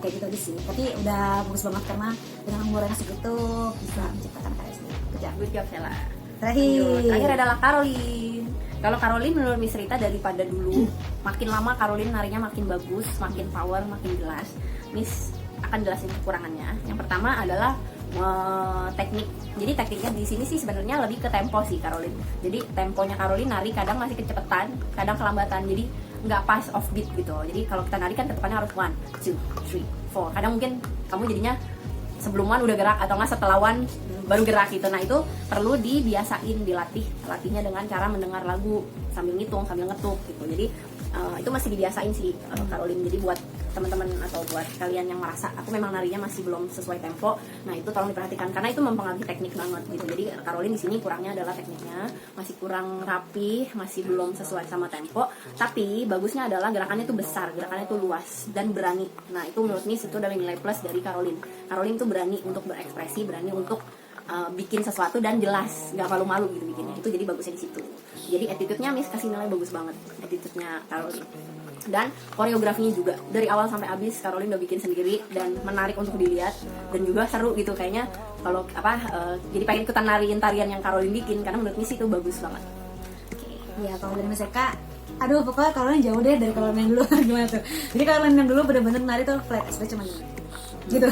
kayak gitu aja sih. Tapi udah bagus banget karena dengan umur yang segitu bisa menciptakan karya sendiri. Good job Sheila. Terakhir Adalah Caroline. Kalau Caroline menurut Miss Rita daripada dulu, makin lama Caroline narinya makin bagus, makin power, makin jelas. Miss akan jelasin kekurangannya. Yang pertama adalah teknik. Jadi tekniknya di sini sih sebenarnya lebih ke tempo sih Caroline. Jadi temponya Caroline nari kadang masih kecepatan, kadang kelambatan. Jadi nggak pas off beat gitu. Jadi kalau kita nari kan ketepannya harus 1, 2, 3, 4. Kadang mungkin kamu jadinya sebelum 1 udah gerak atau nggak setelah 1 baru gerak gitu. Nah itu perlu dibiasain, latihnya dengan cara mendengar lagu sambil ngitung, sambil ngetuk gitu. Jadi itu masih dibiasain sih Caroline. Jadi buat teman-teman atau buat kalian yang merasa aku memang narinya masih belum sesuai tempo, nah itu tolong diperhatikan karena itu mempengaruhi teknik banget gitu. Jadi Caroline di sini kurangnya adalah tekniknya, masih kurang rapi, masih belum sesuai sama tempo. Tapi bagusnya adalah gerakannya itu besar, gerakannya itu luas dan berani. Nah itu menurut Miss itu adalah nilai plus dari Caroline. Caroline tuh berani untuk berekspresi, berani untuk bikin sesuatu dan jelas, nggak malu-malu gitu bikinnya. Itu jadi bagusnya di situ. Jadi attitude-nya Miss kasih nilai bagus banget, attitude-nya Caroline. Dan koreografinya juga dari awal sampai habis Caroline udah bikin sendiri dan menarik untuk dilihat dan juga seru gitu kayaknya. Kalau jadi pengen ikutan nariin tarian yang Caroline bikin karena menurut Miss itu bagus banget. Ya kalau dari Miss Eka, aduh pokoknya Caroline jauh deh dari Caroline yang dulu. Gimana tuh? Jadi Caroline yang dulu bener-bener nari tuh flat express cuma gitu.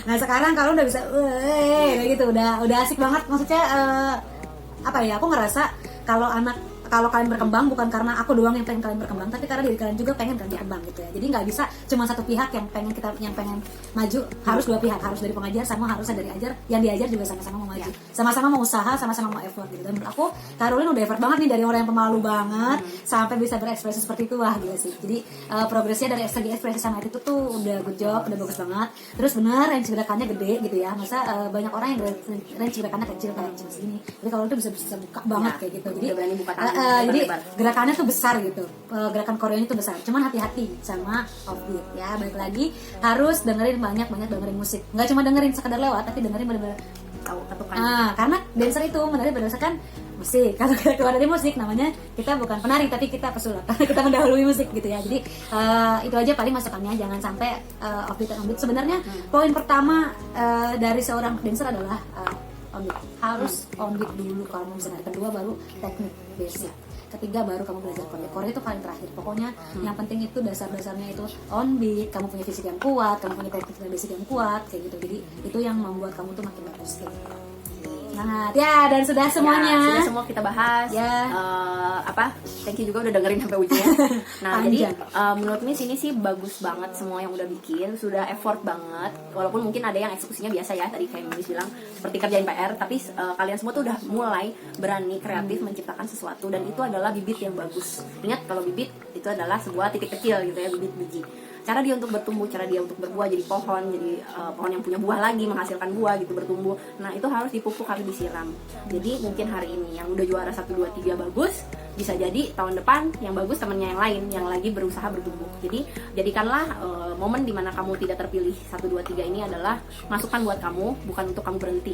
Nah sekarang kalau udah bisa, kayak gitu, udah asik banget. Maksudnya apa ya? Aku ngerasa kalau kalian berkembang bukan karena aku doang yang pengen kalian berkembang, tapi karena diri kalian juga pengen kalian berkembang gitu ya. Jadi nggak bisa cuma satu pihak yang pengen maju, harus dua pihak, harus dari pengajar sama harusnya dari ajar, yang diajar juga sama-sama mau maju, sama-sama mau usaha, sama-sama mau effort gitu. Dan menurut aku Caroline udah effort banget nih, dari orang yang pemalu banget sampai bisa berekspresi seperti itu, wah gila sih. Jadi progresnya dari segi ekspresi sama itu tuh udah good job, udah bagus banget. Terus bener range gerakannya gede gitu ya, masa banyak orang yang range gerakannya kecil kayak segini, jadi kalau itu bisa buka banget kayak gitu. Jadi berani buka tangan. Jadi gerakannya tuh besar gitu, gerakan koreonya tuh besar. Cuman hati-hati sama offbeat ya. Balik lagi harus dengerin banyak dengerin musik. Nggak cuma dengerin sekedar lewat, tapi dengerin bener-bener Tahu ketukan. karena dancer itu menari berdasarkan musik. Kalau kita keluar dari musik, namanya kita bukan penari tapi kita pesulap. Karena kita mendahului musik gitu ya. Jadi itu aja paling masukannya, jangan sampai offbeat dan onbeat. Sebenarnya poin pertama dari seorang dancer adalah onbeat. Harus onbeat dulu kalau misalnya. Kedua baru teknik basic. Ketiga baru kamu belajar koreo. Koreo itu paling terakhir. Pokoknya yang penting itu dasar-dasarnya itu onbeat. Kamu punya fisik yang kuat, kamu punya teknik dan basic yang kuat kayak gitu. Jadi itu yang membuat kamu tuh makin bagus kayak gitu. Semangat ya, dan sudah semuanya. Ya, sudah semua kita bahas. Ya. Thank you juga udah dengerin sampai ujungnya. Nah, jadi menurut Miss ini sih bagus banget semua yang udah bikin, sudah effort banget. Walaupun mungkin ada yang eksekusinya biasa ya, tadi kayak Miss bilang seperti kerjain PR, tapi kalian semua tuh udah mulai berani kreatif menciptakan sesuatu, dan itu adalah bibit yang bagus. Ingat kalau bibit itu adalah sebuah titik kecil gitu ya, bibit biji. Cara dia untuk bertumbuh, cara dia untuk berbuah jadi pohon yang punya buah lagi, menghasilkan buah gitu, bertumbuh. Nah itu harus dipupuk, harus disiram. Jadi mungkin hari ini yang udah juara 1, 2, 3 bagus, bisa jadi tahun depan yang bagus temennya yang lain yang lagi berusaha bertumbuh. Jadi jadikanlah momen dimana kamu tidak terpilih 1, 2, 3 ini adalah masukan buat kamu, bukan untuk kamu berhenti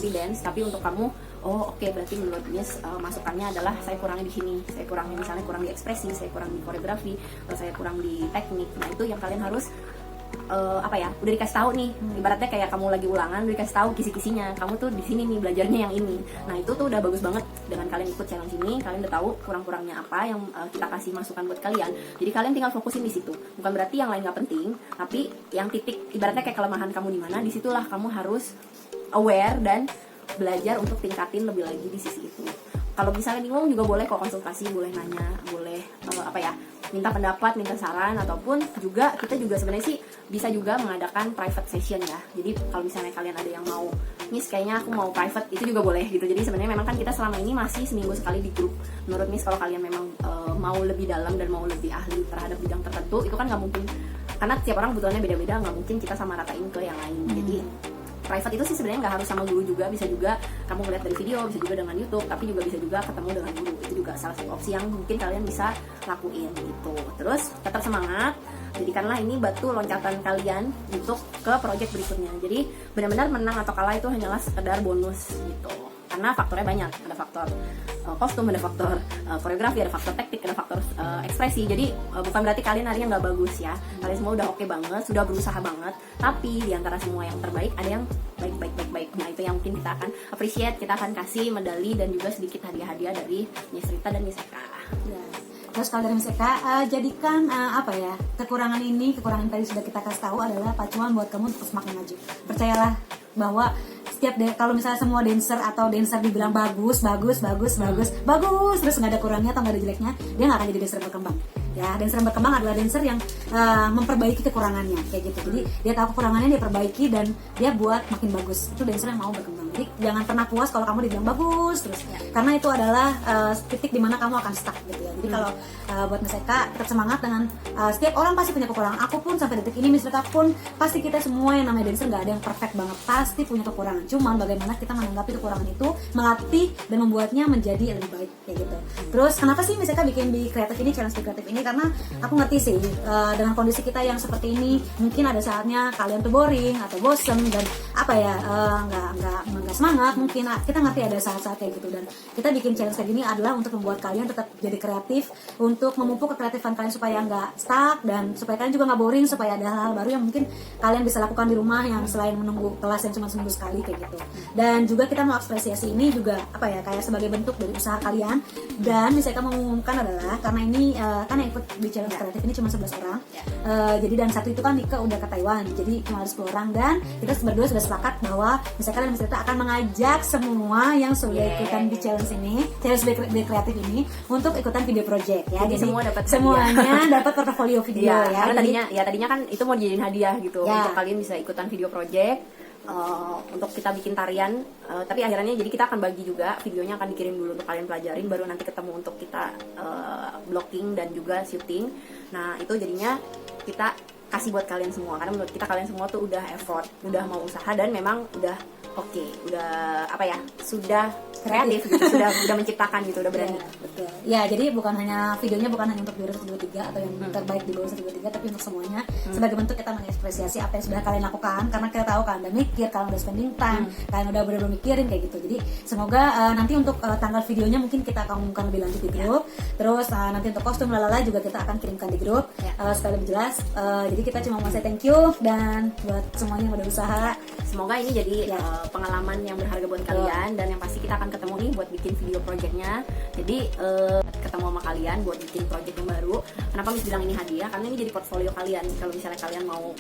dance, tapi untuk kamu berarti menurut Miss masukannya adalah saya kurangnya di sini, saya kurangnya misalnya kurang di ekspresi, saya kurang di koreografi, atau saya kurang di teknik. Nah itu yang kalian harus udah dikasih tahu nih, ibaratnya kayak kamu lagi ulangan, udah dikasih tahu kisi-kisinya, kamu tuh di sini nih belajarnya yang ini. Nah itu tuh udah bagus banget dengan kalian ikut challenge ini, kalian udah tahu kurang-kurangnya apa yang kita kasih masukan buat kalian. Jadi kalian tinggal fokusin di situ. Bukan berarti yang lain nggak penting, tapi yang titik ibaratnya kayak kelemahan kamu di mana, disitulah kamu harus aware dan belajar untuk tingkatin lebih lagi di sisi itu. Kalau misalnya bingung juga boleh kok konsultasi, boleh nanya, boleh minta pendapat, minta saran, ataupun juga kita juga sebenarnya sih bisa juga mengadakan private session ya. Jadi kalau misalnya kalian ada yang mau, Miss kayaknya aku mau private, itu juga boleh gitu. Jadi sebenarnya memang kan kita selama ini masih seminggu sekali di grup. Menurut Miss kalau kalian memang mau lebih dalam dan mau lebih ahli terhadap bidang tertentu, itu kan nggak mungkin, karena tiap orang kebutuhannya beda-beda, nggak mungkin kita sama ratain ke yang lain. Jadi private itu sih sebenarnya nggak harus sama guru juga, bisa juga kamu ngeliat dari video, bisa juga dengan YouTube, tapi juga bisa juga ketemu dengan guru. Itu juga salah satu opsi yang mungkin kalian bisa lakuin gitu. Terus tetap semangat, jadikanlah ini batu loncatan kalian untuk ke project berikutnya. Jadi benar-benar menang atau kalah itu hanyalah sekedar bonus gitu. Karena faktornya banyak, ada faktor kostum, ada faktor koreografi, ada faktor teknik, ada faktor ekspresi. Jadi bukan berarti kalian harinya nggak bagus ya. Kalian semua udah oke banget, sudah berusaha banget. Tapi di antara semua yang terbaik ada yang baik. Nah itu yang mungkin kita akan appreciate, kita akan kasih medali dan juga sedikit hadiah-hadiah dari Miss Rita dan Miss Eka. Ya. Terus kalau dari Miss Eka, jadikan kekurangan tadi sudah kita kasih tahu adalah pacuan buat kamu untuk semakin maju. Percayalah bahwa kalau misalnya semua dancer atau dancer dibilang bagus terus nggak ada kurangnya atau nggak ada jeleknya, dia nggak akan jadi dancer berkembang. Ya, dancer yang berkembang adalah dancer yang memperbaiki kekurangannya kayak gitu. Jadi dia tahu kekurangannya, dia perbaiki dan dia buat makin bagus. Itu dancer yang mau berkembang. Jadi jangan pernah puas kalau kamu dibilang bagus terus, karena itu adalah titik dimana kamu akan stuck gitu ya. Jadi kalau buat Miss Eka tetap semangat dengan setiap orang pasti punya kekurangan. Aku pun sampai detik ini, Miss Rita pun, pasti kita semua yang namanya dancer nggak ada yang perfect banget, pasti punya kekurangan. Cuman bagaimana kita menanggapi kekurangan itu, melatih dan membuatnya menjadi lebih baik kayak gitu. Terus kenapa sih Miss Eka bikin di kreatif ini, challenge di kreatif ini? Karena aku ngerti sih dengan kondisi kita yang seperti ini, mungkin ada saatnya kalian tuh boring atau bosen dan nggak semangat mungkin. Nah, kita ngerti ada saat-saat kayak gitu, dan kita bikin challenge kayak gini adalah untuk membuat kalian tetap jadi kreatif, untuk memupuk kekreatifan kalian supaya nggak stuck, dan supaya kalian juga nggak boring, supaya ada hal-hal baru yang mungkin kalian bisa lakukan di rumah yang selain menunggu kelas yang cuma seminggu sekali kayak gitu. Dan juga kita mau apresiasi ini juga apa ya, kayak sebagai bentuk dari usaha kalian. Dan misalkan mengumumkan adalah karena ini kan yang ikut di challenge kreatif ini cuma 11 orang. Jadi dan satu itu kan Nika udah ke Taiwan, jadi cuma ada 10 orang, dan kita berdua sudah sepakat bahwa misalkan kalian kita akan mengajak semua yang sudah ikutan di challenge ini, challenge di kreatif ini, untuk ikutan video project ya. Jadi semua dapat semuanya dapat portofolio video ya. ya. Karena tadinya kan itu mau dijadiin hadiah gitu Ya. untuk kalian bisa ikutan video project. Untuk kita bikin tarian, tapi akhirnya jadi kita akan bagi juga videonya, akan dikirim dulu untuk kalian pelajarin, baru nanti ketemu untuk kita blocking dan juga syuting. Nah itu jadinya kita kasih buat kalian semua, karena menurut kita kalian semua tuh udah effort, udah mau usaha, dan memang udah oke, udah apa ya, sudah kreatif gitu, sudah menciptakan gitu, udah berani. Ya, betul. Ya, jadi bukan hanya videonya bukan hanya untuk juara 123 atau yang terbaik di bawah 123, tapi untuk semuanya sebagai bentuk kita mengekspresiasi apa yang sudah kalian lakukan, karena kita tahu kalian udah mikir, kalian udah spending time, kalian udah benar-benar mikirin kayak gitu. Jadi semoga nanti untuk tanggal videonya mungkin kita akan umumkan lebih lanjut di grup. Terus nanti untuk kostum lalala juga kita akan kirimkan di grup supaya lebih jelas. Jadi kita cuma mau say thank you, dan buat semuanya yang udah usaha. Semoga ini jadi pengalaman yang berharga buat kalian, dan yang pasti kita akan ketemu nih buat bikin video projectnya. Jadi ketemu sama kalian buat bikin project yang baru. Kenapa Miss bilang ini hadiah? Karena ini jadi portfolio kalian. Kalau misalnya kalian mau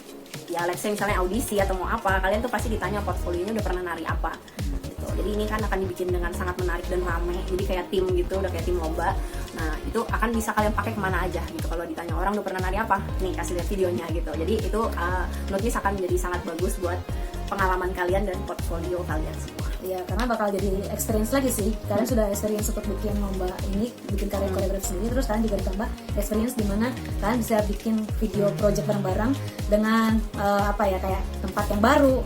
ya let's say misalnya audisi atau mau apa, kalian tuh pasti ditanya portfolionya udah pernah nari apa gitu. Jadi ini kan akan dibikin dengan sangat menarik dan rame, jadi kayak tim gitu, udah kayak tim lomba. Nah itu akan bisa kalian pakai kemana aja gitu. Kalau ditanya orang udah pernah nari apa, nih kasih lihat videonya gitu. Jadi itu menurut Miss akan menjadi sangat bagus buat pengalaman kalian dan portfolio kalian semua. Ya, karena bakal jadi experience lagi sih. Kalian sudah experience untuk bikin lomba ini, bikin karya koreografi sendiri, terus kalian juga ditambah experience di mana kalian bisa bikin video project bareng-bareng dengan apa ya, kayak tempat yang baru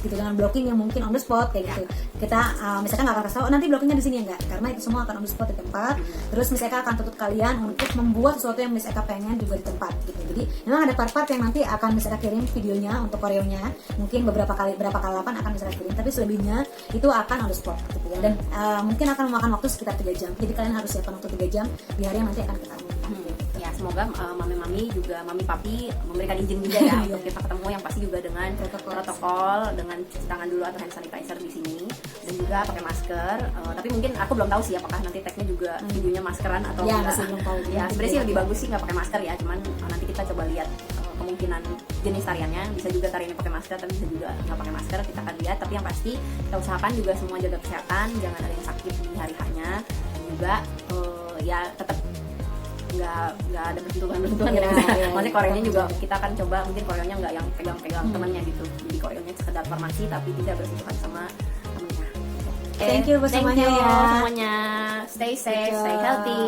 gitu, dengan blocking yang mungkin on the spot kayak gitu. Kita misalkan nggak akan kasih tahu nanti blockingnya di sini enggak, karena itu semua akan on the spot di tempat. Terus misalkan akan tutup kalian untuk membuat sesuatu yang misalkan pengen juga di tempat gitu. Jadi memang ada part-part yang nanti akan misalkan kirim videonya untuk koreonya, mungkin berapa kalapan akan misalkan kirim, tapi selebihnya itu akan on the spot gitu ya. Dan mungkin akan memakan waktu sekitar 3 jam. Jadi kalian harus siapkan waktu 3 jam di hari yang nanti akan kita Ya semoga mami juga mami papi memberikan izin juga ya untuk kita ketemu, yang pasti juga dengan protokol, dengan cuci tangan dulu atau hand sanitizer di sini, dan juga pakai masker. Tapi mungkin aku belum tahu sih apakah nanti tagnya juga videonya maskeran atau ya, enggak. masih belum tahu. Ya sebenarnya sih lebih bagus sih nggak pakai masker ya, cuman nanti kita coba lihat kemungkinan jenis tariannya, bisa juga tariannya pakai masker, tapi bisa juga nggak pakai masker, kita akan lihat. Tapi yang pasti kita usahakan juga semua jaga kesehatan, jangan ada yang sakit di hari hanya, dan juga ya tetap nggak ada bersentuhan maksudnya koreonya juga kita akan coba, mungkin koreonya nggak yang pegang-pegang temennya gitu, jadi koreonya sekedar formasi tapi tidak bersentuhan sama temennya. Thank you buat semuanya ya. Semuanya stay safe, stay healthy,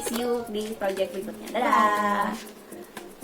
see you di project berikutnya, dadah.